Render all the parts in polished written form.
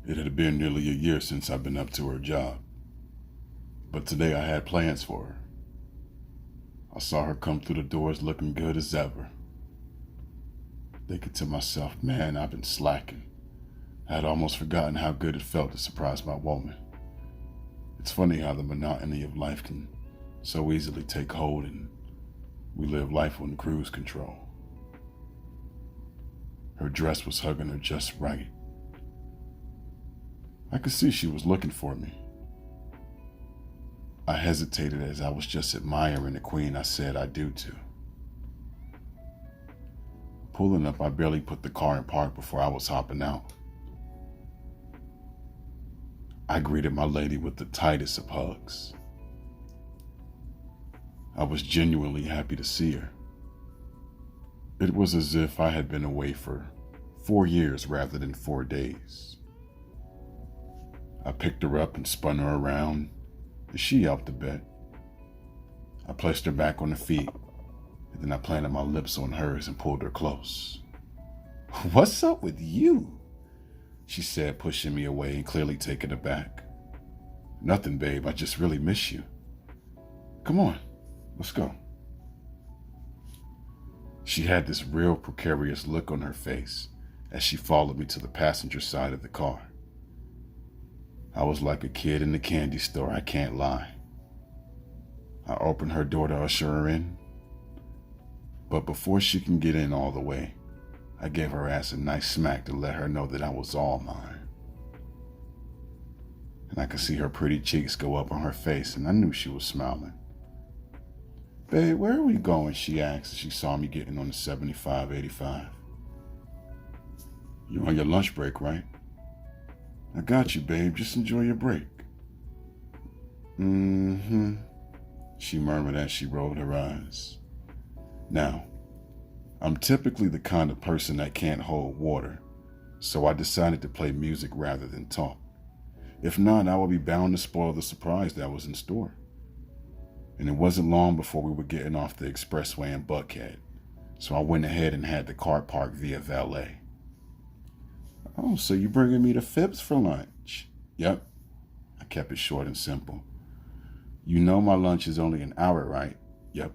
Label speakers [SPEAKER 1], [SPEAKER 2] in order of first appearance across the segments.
[SPEAKER 1] It had been nearly a year since I'd been up to her job, but today I had plans for her. I saw her come through the doors looking good as ever. Thinking to myself, man, I've been slacking. I had almost forgotten how good it felt to surprise my woman. It's funny how the monotony of life can so easily take hold and we live life on cruise control. Her dress was hugging her just right. I could see she was looking for me. I hesitated as I was just admiring the queen I said I do to. Pulling up, I barely put the car in park before I was hopping out. I greeted my lady with the tightest of hugs. I was genuinely happy to see her. It was as if I had been away for 4 years rather than 4 days. I picked her up and spun her around, and she helped a bit. I placed her back on her feet, and then I planted my lips on hers and pulled her close. "What's up with you?" she said, pushing me away and clearly taken aback. "Nothing, babe. I just really miss you. Come on, let's go." She had this real precarious look on her face as she followed me to the passenger side of the car. I was like a kid in the candy store, I can't lie. I opened her door to usher her in, but before she can get in all the way, I gave her ass a nice smack to let her know that I was all mine. And I could see her pretty cheeks go up on her face, and I knew she was smiling. "Babe, where are we going?" she asked as she saw me getting on the 7585. "You're on your lunch break, right?" "I got you, babe. Just enjoy your break." "Mm-hmm," she murmured as she rolled her eyes. Now, I'm typically the kind of person that can't hold water, so I decided to play music rather than talk. If not, I would be bound to spoil the surprise that was in store. And it wasn't long before we were getting off the expressway in Buckhead, so I went ahead and had the car parked via valet. "Oh, so you bringing me to Phipps for lunch?" "Yep." I kept it short and simple. "You know my lunch is only an hour, right?" "Yep."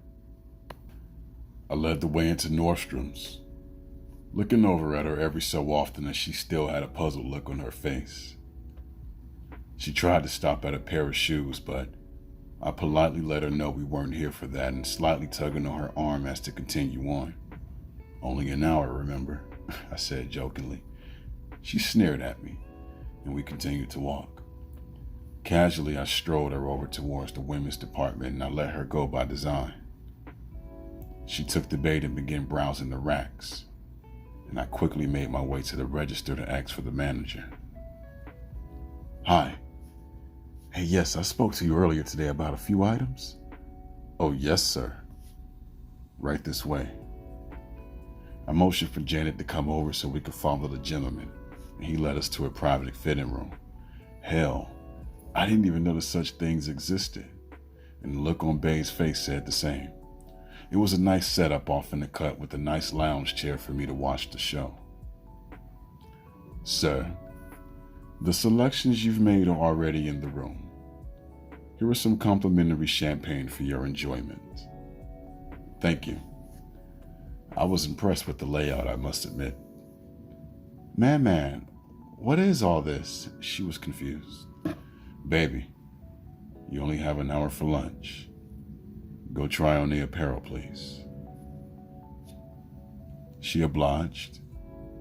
[SPEAKER 1] I led the way into Nordstrom's, looking over at her every so often as she still had a puzzled look on her face. She tried to stop at a pair of shoes, but I politely let her know we weren't here for that and slightly tugging on her arm as to continue on. "Only an hour, remember?" I said jokingly. She sneered at me, and we continued to walk. Casually, I strolled her over towards the women's department, and I let her go by design. She took the bait and began browsing the racks, and I quickly made my way to the register to ask for the manager. "Hi. Hey, yes, I spoke to you earlier today about a few items." "Oh, yes, sir." "Right this way." I motioned for Janet to come over so we could follow the gentleman, and he led us to a private fitting room. Hell, I didn't even know that such things existed, and the look on Babe's face said the same. It was a nice setup off in the cut with a nice lounge chair for me to watch the show. "Sir, the selections you've made are already in the room. Here is some complimentary champagne for your enjoyment." "Thank you." I was impressed with the layout, I must admit. Man, what is all this?" She was confused. "Baby, you only have an hour for lunch. Go try on the apparel, please." She obliged,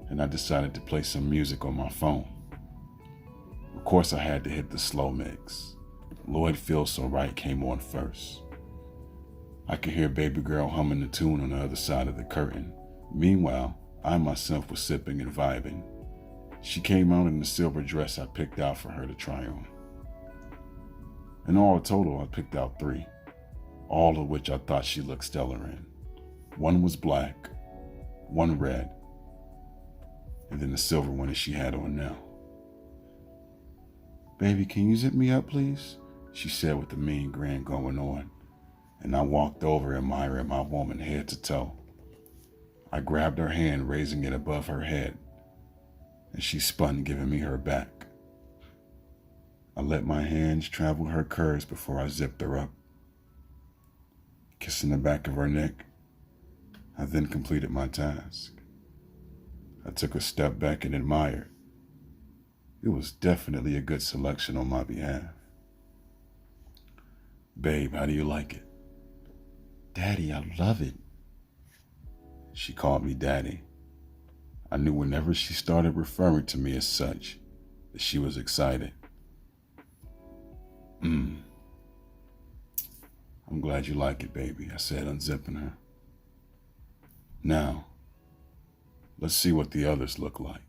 [SPEAKER 1] and I decided to play some music on my phone. Of course, I had to hit the slow mix. Lloyd Feels So Right came on first. I could hear baby girl humming the tune on the other side of the curtain. Meanwhile, I myself was sipping and vibing. She came out in the silver dress I picked out for her to try on. In all total, I picked out 3, all of which I thought she looked stellar in. One was black, one red, and then the silver one that she had on now. "Baby, can you zip me up, please?" she said with a mean grin going on, and I walked over admiring my woman head to toe. I grabbed her hand, raising it above her head, and she spun, giving me her back. I let my hands travel her curves before I zipped her up. Kissing the back of her neck, I then completed my task. I took a step back and admired. It was definitely a good selection on my behalf. Babe, how do you like it? Daddy, I love it. She called me Daddy. I knew whenever she started referring to me as such, that she was excited. I'm glad you like it, baby, I said, unzipping her. Now, let's see what the others look like.